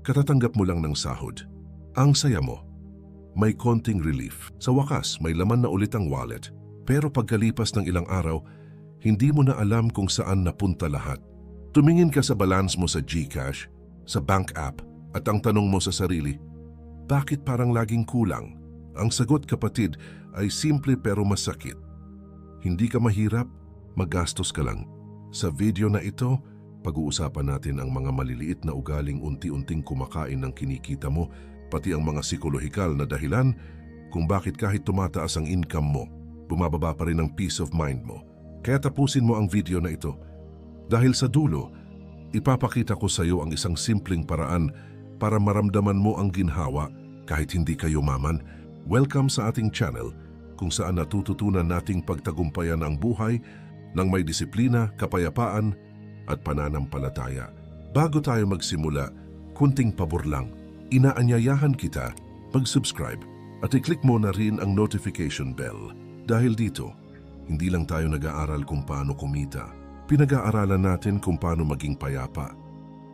Katatanggap mo lang ng sahod. Ang saya mo. May konting relief. Sa wakas, may laman na ulit ang wallet. Pero pagkalipas ng ilang araw, hindi mo na alam kung saan napunta lahat. Tumingin ka sa balance mo sa GCash, sa bank app, at ang tanong mo sa sarili, bakit parang laging kulang? Ang sagot, kapatid, ay simple pero masakit. Hindi ka mahirap, magastos ka lang. Sa video na ito, pag-uusapan natin ang mga maliliit na ugaling unti-unting kumakain ng kinikita mo, pati ang mga psikolohikal na dahilan kung bakit kahit tumataas ang income mo, bumababa pa rin ang peace of mind mo. Kaya tapusin mo ang video na ito. Dahil sa dulo, ipapakita ko sa iyo ang isang simpleng paraan para maramdaman mo ang ginhawa kahit hindi ka yumaman. Welcome sa ating channel kung saan natututunan nating pagtagumpayan ang buhay ng may disiplina, kapayapaan at pananampalataya. Bago tayo magsimula, kunting pabor lang. Inaanyayahan kita mag-subscribe at i-click mo na rin ang notification bell. Dahil dito, hindi lang tayo nag-aaral kung paano kumita. Pinag-aaralan natin kung paano maging payapa,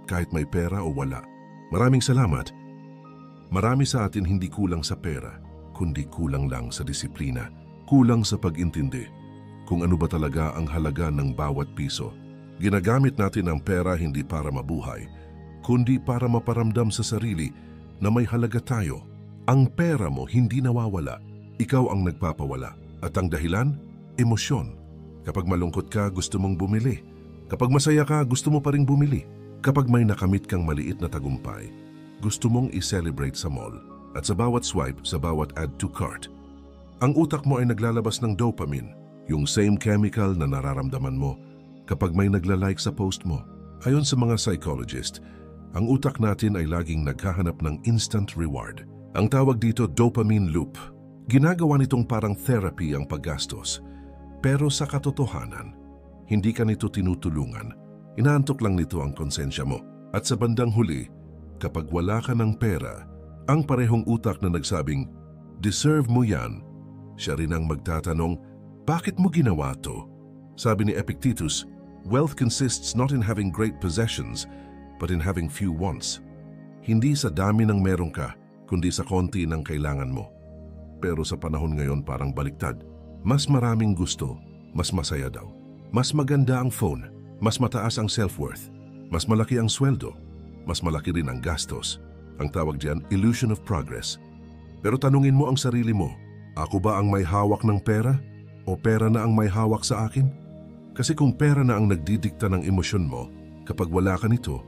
kahit may pera o wala. Maraming salamat. Marami sa atin hindi kulang sa pera, kundi kulang lang sa disiplina, kulang sa pag-intindi kung ano ba talaga ang halaga ng bawat piso. Ginagamit natin ang pera hindi para mabuhay, kundi para maparamdam sa sarili na may halaga tayo. Ang pera mo hindi nawawala, ikaw ang nagpapawala. At ang dahilan? Emosyon. Kapag malungkot ka, gusto mong bumili. Kapag masaya ka, gusto mo pa ring bumili. Kapag may nakamit kang maliit na tagumpay, gusto mong i-celebrate sa mall. At sa bawat swipe, sa bawat add to cart, ang utak mo ay naglalabas ng dopamine, yung same chemical na nararamdaman mo kapag may nagla-like sa post mo. Ayon sa mga psychologist, ang utak natin ay laging naghahanap ng instant reward. Ang tawag dito dopamine loop. Ginagawa nitong parang therapy ang paggastos. Pero sa katotohanan, hindi ka nito tinutulungan. Inaantok lang nito ang konsensya mo. At sa bandang huli, kapag wala ka ng pera, ang parehong utak na nagsabing, deserve mo yan, siya rin ang magtatanong, bakit mo ginawa to? Sabi ni Epictetus, wealth consists not in having great possessions, but in having few wants. Hindi sa dami ng meron ka, kundi sa konti ng kailangan mo. Pero sa panahon ngayon parang baliktad. Mas maraming gusto, mas masaya daw. Mas maganda ang phone, mas mataas ang self-worth. Mas malaki ang sweldo, mas malaki rin ang gastos. Ang tawag diyan, illusion of progress. Pero tanungin mo ang sarili mo, ako ba ang may hawak ng pera? O pera na ang may hawak sa akin? Kasi kung pera na ang nagdidikta ng emosyon mo, kapag wala ka nito,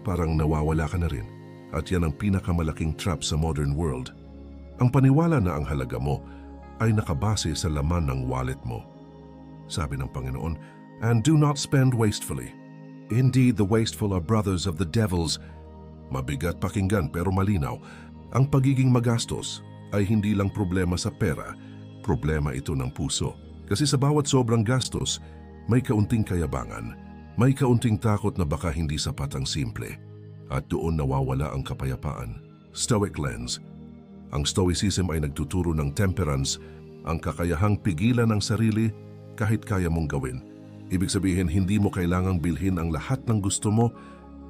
parang nawawala ka na rin. At yan ang pinakamalaking trap sa modern world. Ang paniwala na ang halaga mo ay nakabase sa laman ng wallet mo. Sabi ng Panginoon, and do not spend wastefully. Indeed, the wasteful are brothers of the devils. Mabigat pakinggan pero malinaw. Ang pagiging magastos ay hindi lang problema sa pera, problema ito ng puso. Kasi sa bawat sobrang gastos, may kaunting kayabangan, may kaunting takot na baka hindi sapat ang simple. At doon nawawala ang kapayapaan. Stoic lens. Ang Stoicism ay nagtuturo ng temperance, ang kakayahang pigilan ang sarili kahit kaya mong gawin. Ibig sabihin, hindi mo kailangang bilhin ang lahat ng gusto mo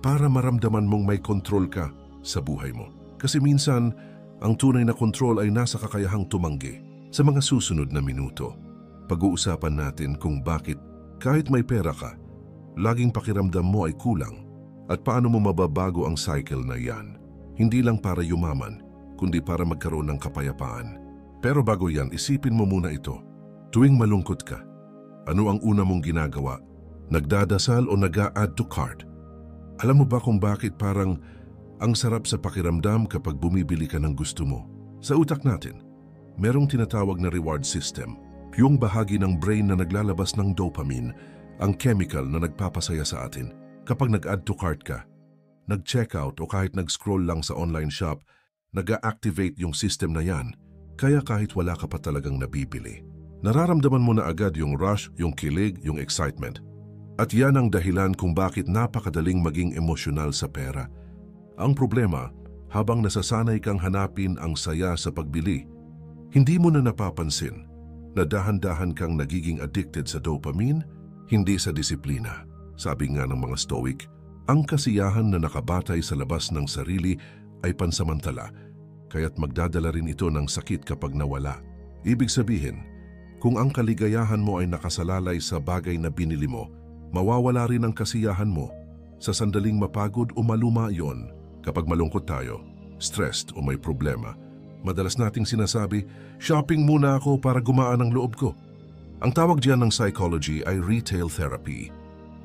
para maramdaman mong may kontrol ka sa buhay mo. Kasi minsan, ang tunay na kontrol ay nasa kakayahang tumanggi. Sa mga susunod na minuto, pag-uusapan natin kung bakit kahit may pera ka, laging pakiramdam mo ay kulang at paano mo mababago ang cycle na yan. Hindi lang para yumaman, kundi para magkaroon ng kapayapaan. Pero bago yan, isipin mo muna ito. Tuwing malungkot ka, ano ang una mong ginagawa? Nagdadasal o nag-a-add to cart? Alam mo ba kung bakit parang ang sarap sa pakiramdam kapag bumibili ka ng gusto mo? Sa utak natin, merong tinatawag na reward system, yung bahagi ng brain na naglalabas ng dopamine, ang chemical na nagpapasaya sa atin. Kapag nag-add to cart ka, nag-checkout o kahit nag-scroll lang sa online shop, nag-a-activate yung system na yan. Kaya kahit wala ka pa talagang nabibili, nararamdaman mo na agad yung rush, yung kilig, yung excitement. At yan ang dahilan kung bakit napakadaling maging emosyonal sa pera. Ang problema, habang nasasanay kang hanapin ang saya sa pagbili, hindi mo na napapansin na dahan-dahan kang nagiging addicted sa dopamine, hindi sa disiplina. Sabi nga ng mga Stoic, Ang kasiyahan na nakabatay sa labas ng sarili ay pansamantala, kaya't magdadala rin ito ng sakit kapag nawala. Ibig sabihin, kung ang kaligayahan mo ay nakasalalay sa bagay na binili mo, mawawala rin ang kasiyahan mo. Sa sandaling mapagod o maluma yon. Kapag malungkot tayo, stressed o may problema, madalas nating sinasabi, shopping muna ako para gumaan ang loob ko. Ang tawag diyan ng psychology ay retail therapy.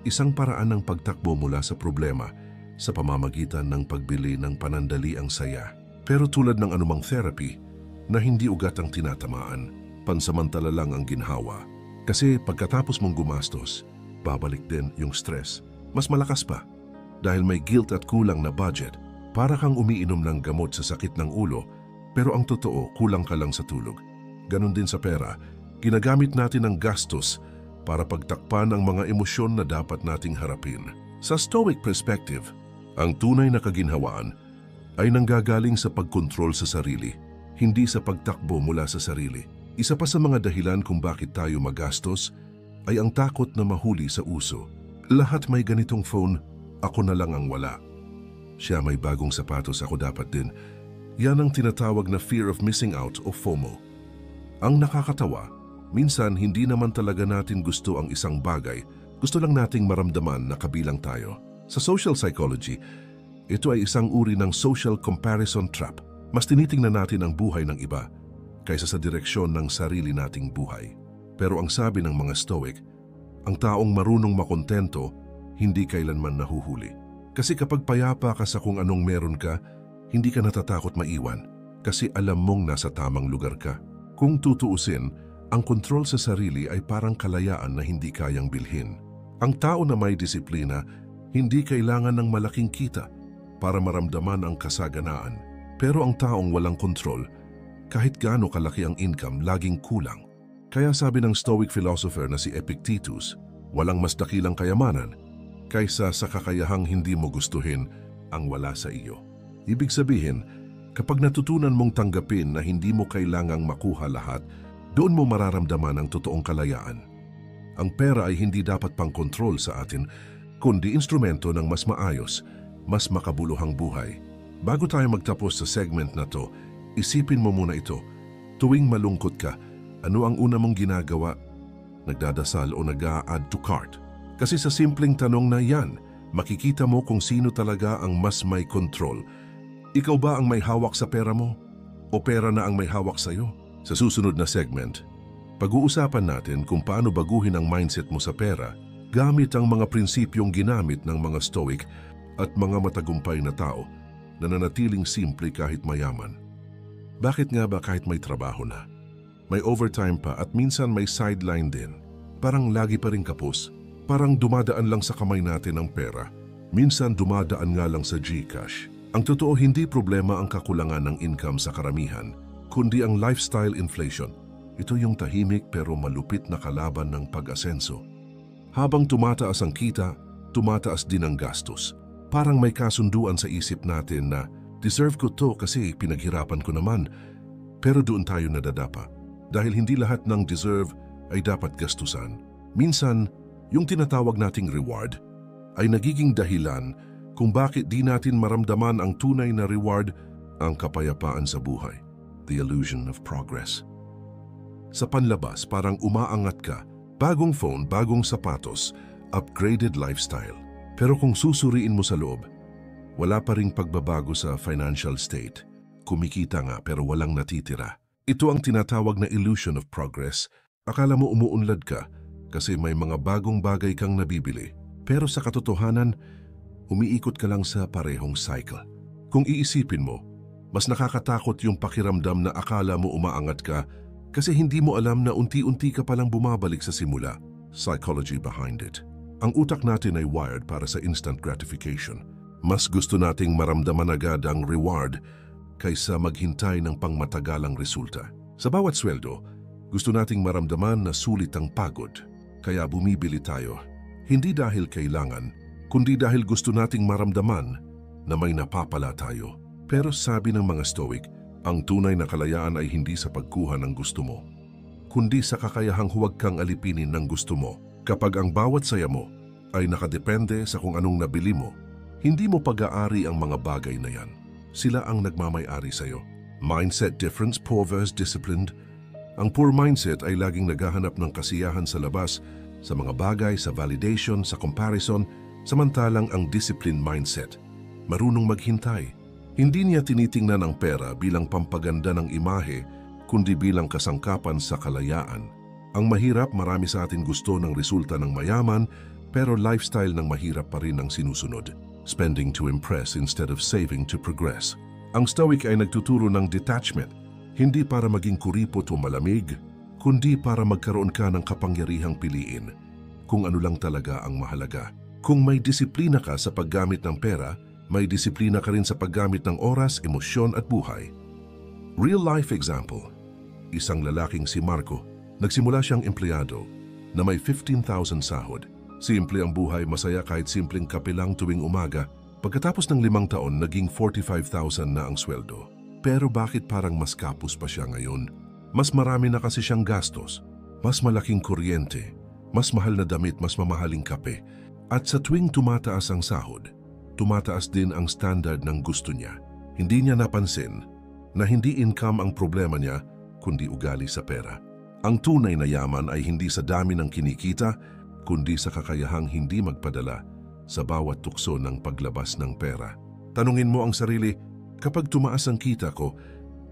Isang paraan ng pagtakbo mula sa problema sa pamamagitan ng pagbili ng panandaliang saya. Pero tulad ng anumang therapy na hindi ugat ang tinatamaan, pansamantala lang ang ginhawa. Kasi pagkatapos mong gumastos, babalik din yung stress. Mas malakas pa dahil may guilt at kulang na budget. Para kang umiinom ng gamot sa sakit ng ulo, pero ang totoo, kulang ka lang sa tulog. Ganon din sa pera, ginagamit natin ang gastos para pagtakpan ang mga emosyon na dapat nating harapin. Sa Stoic perspective, ang tunay na kaginhawaan ay nanggagaling sa pagkontrol sa sarili, hindi sa pagtakbo mula sa sarili. Isa pa sa mga dahilan kung bakit tayo magastos ay ang takot na mahuli sa uso. Lahat may ganitong phone, ako na lang ang wala. Siya may bagong sapatos, ako dapat din. Yan ang tinatawag na fear of missing out o FOMO. Ang nakakatawa, minsan hindi naman talaga natin gusto ang isang bagay, gusto lang nating maramdaman na kabilang tayo. Sa social psychology, ito ay isang uri ng social comparison trap. Mas tinitingnan natin ang buhay ng iba kaysa sa direksyon ng sarili nating buhay. Pero ang sabi ng mga Stoic, ang taong marunong makontento, hindi kailanman nahuhuli. Kasi kapag payapa ka sa kung anong meron ka, hindi ka natatakot maiwan kasi alam mong nasa tamang lugar ka. Kung tutuusin, ang kontrol sa sarili ay parang kalayaan na hindi kayang bilhin. Ang tao na may disiplina, hindi kailangan ng malaking kita para maramdaman ang kasaganaan. Pero ang taong walang kontrol, kahit gaano kalaki ang income, laging kulang. Kaya sabi ng Stoic philosopher na si Epictetus, walang mas dakilang kayamanan kaysa sa kakayahang hindi mo gustuhin ang wala sa iyo. Ibig sabihin, kapag natutunan mong tanggapin na hindi mo kailangang makuha lahat, doon mo mararamdaman ang totoong kalayaan. Ang pera ay hindi dapat pangkontrol sa atin, kundi instrumento ng mas maayos, mas makabuluhang buhay. Bago tayo magtapos sa segment na to, isipin mo muna ito. Tuwing malungkot ka, ano ang una mong ginagawa? Nagdadasal o nag-a-add to cart? Kasi sa simpleng tanong na yan, makikita mo kung sino talaga ang mas may control. Ikaw ba ang may hawak sa pera mo? O pera na ang may hawak sa iyo? Sa susunod na segment, pag-uusapan natin kung paano baguhin ang mindset mo sa pera gamit ang mga prinsipyong ginamit ng mga Stoic at mga matagumpay na tao na nanatiling simple kahit mayaman. Bakit nga ba kahit may trabaho na, may overtime pa at minsan may sideline din, parang lagi pa rin kapos? Parang dumadaan lang sa kamay natin ang pera. Minsan dumadaan nga lang sa GCash. Ang totoo, hindi problema ang kakulangan ng income sa karamihan, kundi ang lifestyle inflation. Ito yung tahimik pero malupit na kalaban ng pag-asenso. Habang tumataas ang kita, tumataas din ang gastos. Parang may kasunduan sa isip natin na deserve ko to kasi pinaghirapan ko naman. Pero doon tayo nadadapa. Dahil hindi lahat ng deserve ay dapat gastusan. Minsan, yung tinatawag nating reward ay nagiging dahilan kung bakit di natin maramdaman ang tunay na reward, ang kapayapaan sa buhay, the illusion of progress. Sa panlabas, parang umaangat ka, bagong phone, bagong sapatos, upgraded lifestyle. Pero kung susuriin mo sa loob, wala pa ring pagbabago sa financial state. Kumikita nga pero walang natitira. Ito ang tinatawag na illusion of progress. Akala mo umuunlad ka, kasi may mga bagong bagay kang nabibili. Pero sa katotohanan, umiikot ka lang sa parehong cycle. Kung iisipin mo, mas nakakatakot yung pakiramdam na akala mo umaangat ka kasi hindi mo alam na unti-unti ka palang bumabalik sa simula. Psychology behind it. Ang utak natin ay wired para sa instant gratification. Mas gusto nating maramdaman agad ang reward kaysa maghintay ng pangmatagalang resulta. Sa bawat sweldo, gusto nating maramdaman na sulit ang pagod. Kaya bumibili tayo, hindi dahil kailangan, kundi dahil gusto nating maramdaman na may napapala tayo. Pero sabi ng mga Stoic, ang tunay na kalayaan ay hindi sa pagkuha ng gusto mo, kundi sa kakayahang huwag kang alipinin ng gusto mo. Kapag ang bawat saya mo ay nakadepende sa kung anong nabili mo, Hindi mo pag-aari ang mga bagay na yan. Sila ang nagmamay-ari sa'yo. Mindset difference, poor versus disciplined. Ang poor mindset ay laging naghahanap ng kasiyahan sa labas, sa mga bagay, sa validation, sa comparison, samantalang ang disciplined mindset, marunong maghintay. Hindi niya tinitingnan ang pera bilang pampaganda ng imahe, kundi bilang kasangkapan sa kalayaan. Ang mahirap, marami sa atin gusto ng resulta ng mayaman, pero lifestyle ng mahirap pa rin ang sinusunod. Spending to impress instead of saving to progress. Ang Stoic ay nagtuturo ng detachment, hindi para maging kuripot o malamig, kundi para magkaroon ka ng kapangyarihang piliin kung ano lang talaga ang mahalaga. Kung may disiplina ka sa paggamit ng pera, may disiplina ka rin sa paggamit ng oras, emosyon at buhay. Real life example, isang lalaking si Marco, nagsimula siyang empleyado na may 15,000 sahod. Simple ang buhay, masaya kahit simpleng kape lang tuwing umaga. Pagkatapos ng 5 taon, naging 45,000 na ang sweldo. Pero bakit parang mas kapos pa siya ngayon? Mas marami na kasi siyang gastos, mas malaking kuryente, mas mahal na damit, mas mamahaling kape. At sa tuwing tumataas ang sahod, tumataas din ang standard ng gusto niya. Hindi niya napansin na hindi income ang problema niya, kundi ugali sa pera. Ang tunay na yaman ay hindi sa dami ng kinikita, kundi sa kakayahang hindi magpadala sa bawat tukso ng paglabas ng pera. Tanungin mo ang sarili, kapag tumaas ang kita ko,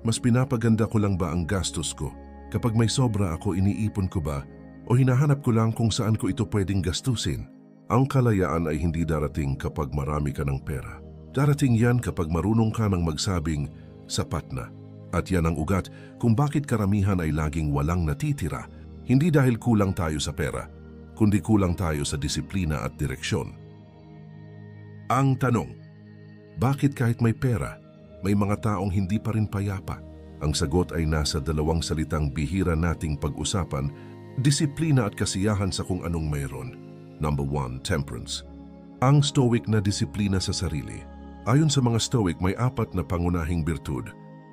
mas pinapaganda ko lang ba ang gastos ko? Kapag may sobra ako, iniipon ko ba? O hinahanap ko lang kung saan ko ito pwedeng gastusin? Ang kalayaan ay hindi darating kapag marami ka ng pera. Darating yan kapag marunong ka ng magsabing, sapat na. At yan ang ugat kung bakit karamihan ay laging walang natitira. Hindi dahil kulang tayo sa pera, kundi kulang tayo sa disiplina at direksyon. Ang tanong, bakit kahit may pera, may mga taong hindi pa rin payapa? Ang sagot ay nasa 2 salitang bihira nating pag-usapan, disiplina at kasiyahan sa kung anong mayroon. Number 1, temperance. Ang Stoic na disiplina sa sarili. Ayon sa mga Stoic, may 4 na pangunahing birtud: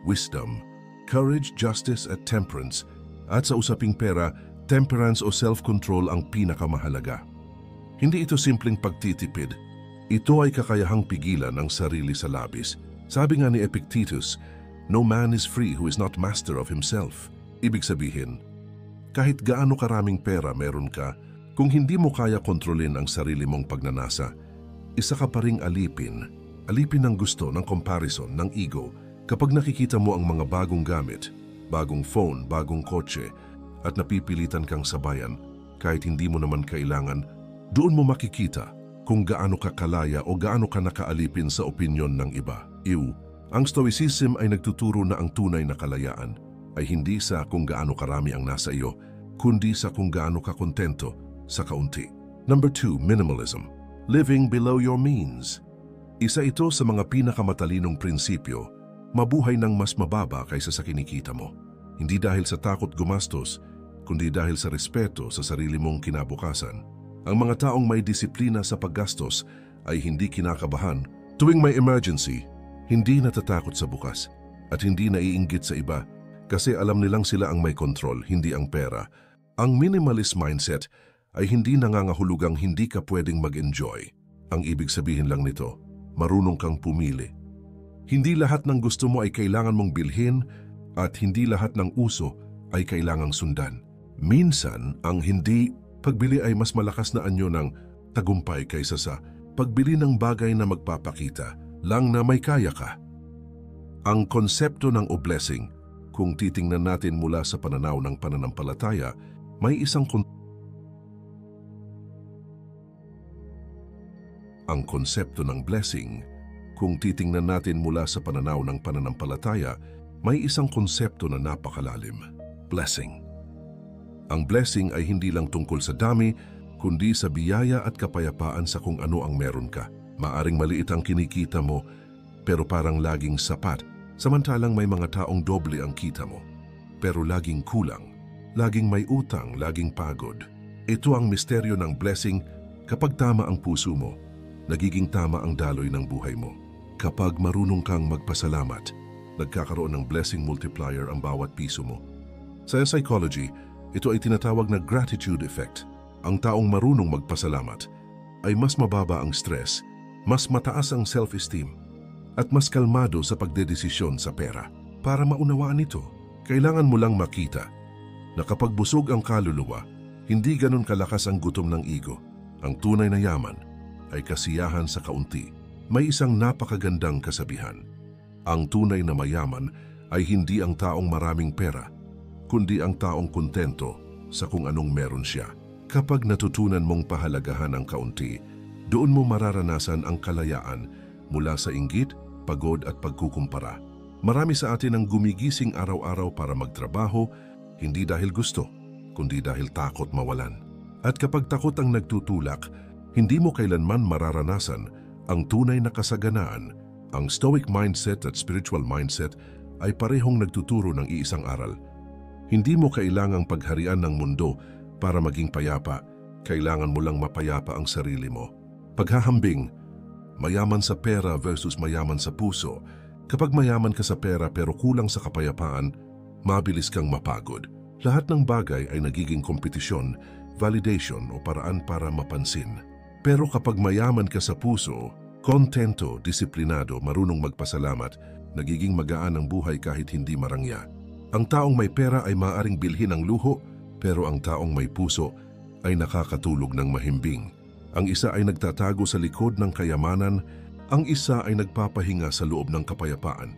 wisdom, courage, justice at temperance. At sa usaping pera, temperance o self-control ang pinakamahalaga. Hindi ito simpleng pagtitipid. Ito ay kakayahang pigilan ang sarili sa labis. Sabi nga ni Epictetus, no man is free who is not master of himself. Ibig sabihin, kahit gaano karaming pera meron ka, kung hindi mo kaya kontrolin ang sarili mong pagnanasa, isa ka pa ring alipin ng gusto, ng comparison, ng ego. Kapag nakikita mo ang mga bagong gamit, bagong phone, bagong kotse, at napipilitan kang sabayan, kahit hindi mo naman kailangan, doon mo makikita kung gaano ka kalaya o gaano ka nakaalipin sa opinyon ng iba. Ang Stoicism ay nagtuturo na ang tunay na kalayaan ay hindi sa kung gaano karami ang nasa iyo, kundi sa kung gaano ka kontento sa kaunti. Number 2, minimalism. Living below your means. Isa ito sa mga pinakamatalinong prinsipyo, mabuhay ng mas mababa kaysa sa kinikita mo. Hindi dahil sa takot gumastos, kundi dahil sa respeto sa sarili mong kinabukasan. Ang mga taong may disiplina sa paggastos ay hindi kinakabahan. Tuwing may emergency, hindi natatakot sa bukas at hindi naiinggit sa iba kasi alam nilang sila ang may kontrol, hindi ang pera. Ang minimalist mindset ay hindi nangangahulugang hindi ka pwedeng mag-enjoy. Ang ibig sabihin lang nito, marunong kang pumili. Hindi lahat ng gusto mo ay kailangan mong bilhin at hindi lahat ng uso ay kailangang sundan. Minsan, ang hindi pagbili ay mas malakas na anyo ng tagumpay kaysa sa pagbili ng bagay na magpapakita lang na may kaya ka. Ang konsepto ng blessing, kung titingnan natin mula sa pananaw ng pananampalataya, may isang Ang konsepto ng blessing, kung titingnan natin mula sa pananaw ng pananampalataya, may isang konsepto na napakalalim: blessing. Ang blessing ay hindi lang tungkol sa dami, kundi sa biyaya at kapayapaan sa kung ano ang meron ka. Maaring maliit ang kinikita mo, pero parang laging sapat, samantalang may mga taong doble ang kita mo. Pero laging kulang, laging may utang, laging pagod. Ito ang misteryo ng blessing. Kapag tama ang puso mo, nagiging tama ang daloy ng buhay mo. Kapag marunong kang magpasalamat, nagkakaroon ng blessing multiplier ang bawat piso mo. Sa psychology, ito ay tinatawag na gratitude effect. Ang taong marunong magpasalamat ay mas mababa ang stress, mas mataas ang self-esteem, at mas kalmado sa pagdedesisyon sa pera. Para maunawaan ito, kailangan mo lang makita na kapag busog ang kaluluwa, hindi ganun kalakas ang gutom ng ego. Ang tunay na yaman ay kasiyahan sa kaunti. May isang napakagandang kasabihan. Ang tunay na mayaman ay hindi ang taong maraming pera, kundi ang taong kontento sa kung anong meron siya. Kapag natutunan mong pahalagahan ang kaunti, doon mo mararanasan ang kalayaan mula sa inggit, pagod at pagkukumpara. Marami sa atin ang gumigising araw-araw para magtrabaho, hindi dahil gusto, kundi dahil takot mawalan. At kapag takot ang nagtutulak, hindi mo kailanman mararanasan ang tunay na kasaganaan. Ang stoic mindset at spiritual mindset ay parehong nagtuturo ng iisang aral. Hindi mo kailangang pagharian ng mundo para maging payapa, kailangan mo lang mapayapa ang sarili mo. Paghahambing, mayaman sa pera versus mayaman sa puso. Kapag mayaman ka sa pera pero kulang sa kapayapaan, mabilis kang mapagod. Lahat ng bagay ay nagiging kompetisyon, validation o paraan para mapansin. Pero kapag mayaman ka sa puso, kontento, disiplinado, marunong magpasalamat, nagiging magaan ang buhay kahit hindi marangya. Ang taong may pera ay maaaring bilhin ang luho, pero ang taong may puso ay nakakatulog ng mahimbing. Ang isa ay nagtatago sa likod ng kayamanan, ang isa ay nagpapahinga sa loob ng kapayapaan.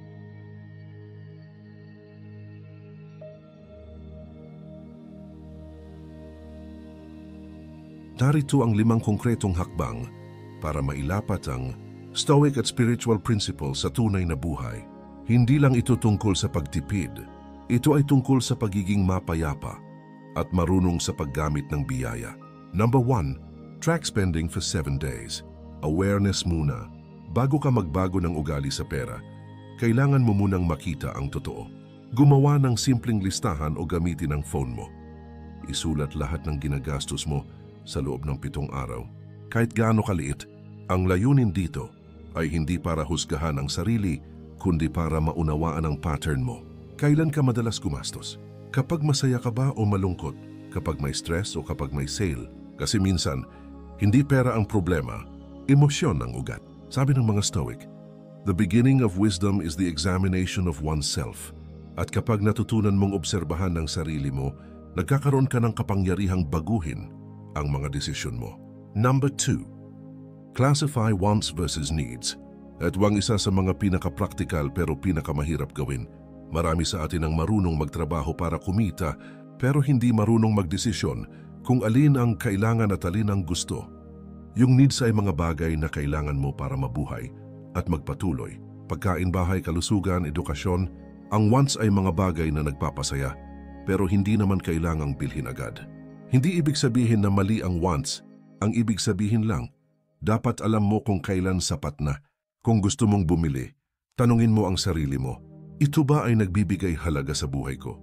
Narito ang 5 konkretong hakbang para mailapat ang stoic at spiritual principles sa tunay na buhay. Hindi lang ito tungkol sa pagtipid, ito ay tungkol sa pagiging mapayapa at marunong sa paggamit ng biyaya. Number 1, track spending for 7 days. Awareness muna. Bago ka magbago ng ugali sa pera, kailangan mo munang makita ang totoo. Gumawa ng simpleng listahan o gamitin ang phone mo. Isulat lahat ng ginagastos mo sa loob ng 7 araw. Kahit gaano kaliit, ang layunin dito ay hindi para husgahan ang sarili, kundi para maunawaan ang pattern mo. Kailan ka madalas gumastos? Kapag masaya ka ba o malungkot? Kapag may stress o kapag may sale? Kasi minsan, hindi pera ang problema, emosyon ang ugat. Sabi ng mga Stoic, the beginning of wisdom is the examination of oneself. At kapag natutunan mong obserbahan ng sarili mo, nagkakaroon ka ng kapangyarihang baguhin ang mga desisyon mo. Number 2, classify wants versus needs. At wang isa sa mga pinaka-practical pero pinakamahirap gawin. Marami sa atin ang marunong magtrabaho para kumita pero hindi marunong magdesisyon kung alin ang kailangan at alin ang gusto. Yung needs ay mga bagay na kailangan mo para mabuhay at magpatuloy. Pagkain, bahay, kalusugan, edukasyon. Ang wants ay mga bagay na nagpapasaya pero hindi naman kailangang bilhin agad. Hindi ibig sabihin na mali ang wants. Ang ibig sabihin lang, dapat alam mo kung kailan sapat na. Kung gusto mong bumili, tanungin mo ang sarili mo, ito ba ay nagbibigay halaga sa buhay ko?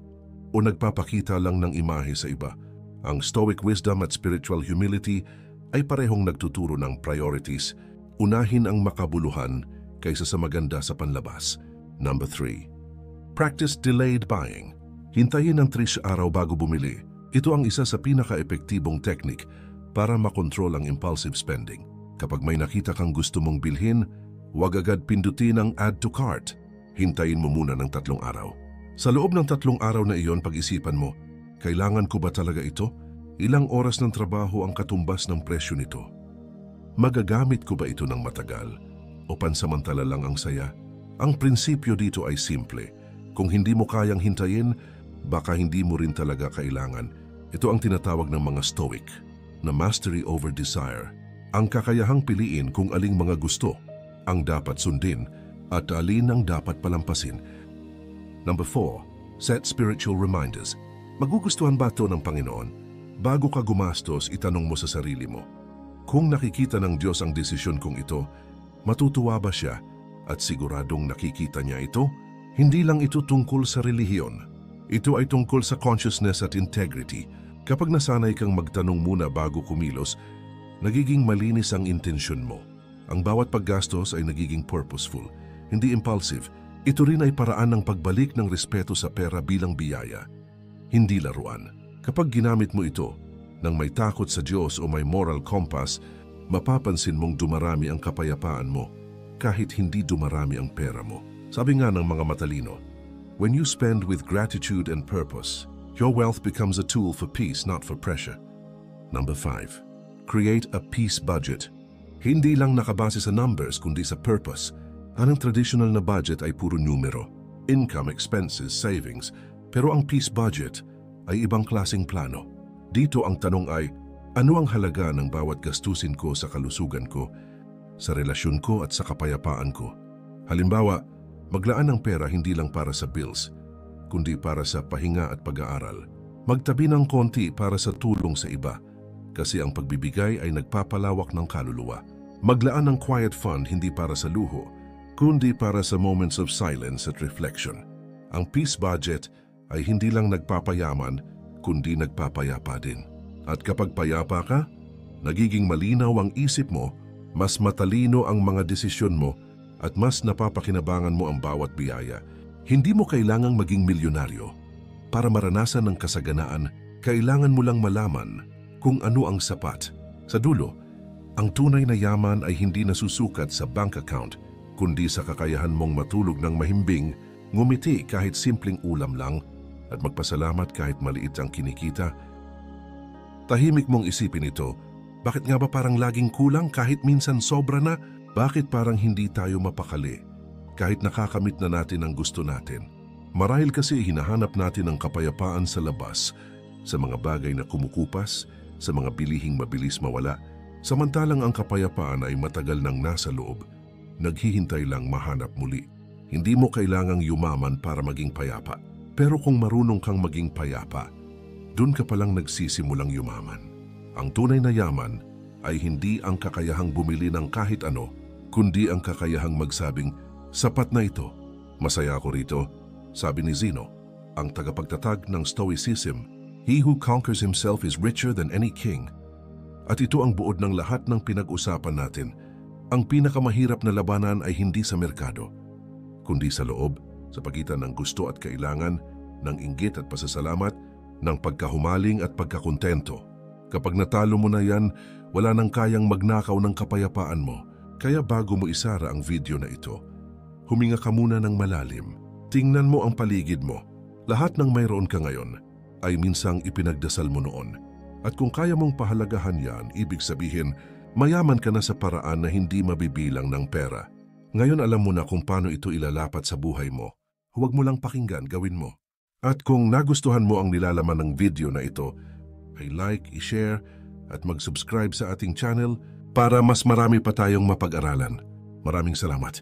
O nagpapakita lang ng imahe sa iba? Ang stoic wisdom at spiritual humility ay parehong nagtuturo ng priorities. Unahin ang makabuluhan kaysa sa maganda sa panlabas. Number 3, practice delayed buying. Hintayin ng 3 araw bago bumili. Ito ang isa sa pinaka-epektibong technique para makontrol ang impulsive spending. Kapag may nakita kang gusto mong bilhin, huwag agad pindutin ang add to cart. Hintayin mo muna ng 3 araw. Sa loob ng 3 araw na iyon, pag-isipan mo, kailangan ko ba talaga ito? Ilang oras ng trabaho ang katumbas ng presyo nito? Magagamit ko ba ito ng matagal? O pansamantala lang ang saya? Ang prinsipyo dito ay simple. Kung hindi mo kayang hintayin, baka hindi mo rin talaga kailangan. Ito ang tinatawag ng mga Stoic na mastery over desire. Ang kakayahang piliin kung aling mga gusto ang dapat sundin at alin ang dapat palampasin. Number 4, set spiritual reminders. Magugustuhan ba ito ng Panginoon? Bago ka gumastos, itanong mo sa sarili mo, kung nakikita ng Diyos ang desisyon kong ito, matutuwa ba siya? At siguradong nakikita niya ito? Hindi lang ito tungkol sa relihiyon. Ito ay tungkol sa consciousness at integrity. Kapag nasanay kang magtanong muna bago kumilos, nagiging malinis ang intensyon mo. Ang bawat paggastos ay nagiging purposeful, hindi impulsive. Ito rin ay paraan ng pagbalik ng respeto sa pera bilang biyaya, hindi laruan. Kapag ginamit mo ito nang may takot sa Diyos o may moral compass, mapapansin mong dumarami ang kapayapaan mo kahit hindi dumarami ang pera mo. Sabi nga ng mga matalino, when you spend with gratitude and purpose, your wealth becomes a tool for peace, not for pressure. Number 5. Create a peace budget. Hindi lang nakabase sa numbers kundi sa purpose. Anong traditional na budget ay puro numero, income, expenses, savings. Pero ang peace budget ay ibang klaseng plano. Dito ang tanong ay, ano ang halaga ng bawat gastusin ko sa kalusugan ko, sa relasyon ko at sa kapayapaan ko? Halimbawa, maglaan ng pera hindi lang para sa bills, kundi para sa pahinga at pag-aaral. Magtabi ng konti para sa tulong sa iba, kasi ang pagbibigay ay nagpapalawak ng kaluluwa. Maglaan ng quiet fund hindi para sa luho, kundi para sa moments of silence at reflection. Ang peace budget ay hindi lang nagpapayaman, kundi nagpapayapa din. At kapag payapa ka, nagiging malinaw ang isip mo, mas matalino ang mga desisyon mo, at mas napapakinabangan mo ang bawat biyaya. Hindi mo kailangang maging milyonaryo. Para maranasan ng kasaganaan, kailangan mo lang malaman kung ano ang sapat. Sa dulo, ang tunay na yaman ay hindi nasusukat sa bank account, kundi sa kakayahan mong matulog ng mahimbing, ngumiti kahit simpleng ulam lang, at magpasalamat kahit maliit ang kinikita. Tahimik mong isipin ito, bakit nga ba parang laging kulang kahit minsan sobra na? Bakit parang hindi tayo mapakali kahit nakakamit na natin ang gusto natin? Marahil kasi hinahanap natin ang kapayapaan sa labas, sa mga bagay na kumukupas, sa mga bilihing mabilis mawala, samantalang ang kapayapaan ay matagal nang nasa loob, naghihintay lang mahanap muli. Hindi mo kailangang yumaman para maging payapa, pero kung marunong kang maging payapa, dun ka palang nagsisimulang yumaman. Ang tunay na yaman ay hindi ang kakayahang bumili ng kahit ano, kundi ang kakayahang magsabing, sapat na ito, masaya ako rito. Sabi ni Zeno, ang tagapagtatag ng Stoicism, he who conquers himself is richer than any king. At ito ang buod ng lahat ng pinag-usapan natin. Ang pinakamahirap na labanan ay hindi sa merkado, kundi sa loob, sa pagitan ng gusto at kailangan, ng inggit at pasasalamat, ng pagkahumaling at pagkakontento. Kapag natalo mo na yan, wala nang kayang magnakaw ng kapayapaan mo. Kaya bago mo isara ang video na ito, huminga ka muna ng malalim. Tingnan mo ang paligid mo. Lahat ng mayroon ka ngayon ay minsang ipinagdasal mo noon. At kung kaya mong pahalagahan yan, ibig sabihin, mayaman ka na sa paraan na hindi mabibilang ng pera. Ngayon alam mo na kung paano ito ilalapat sa buhay mo. Huwag mo lang pakinggan, gawin mo. At kung nagustuhan mo ang nilalaman ng video na ito, ay like, i-share, at mag-subscribe sa ating channel para mas marami pa tayong mapag-aralan. Maraming salamat.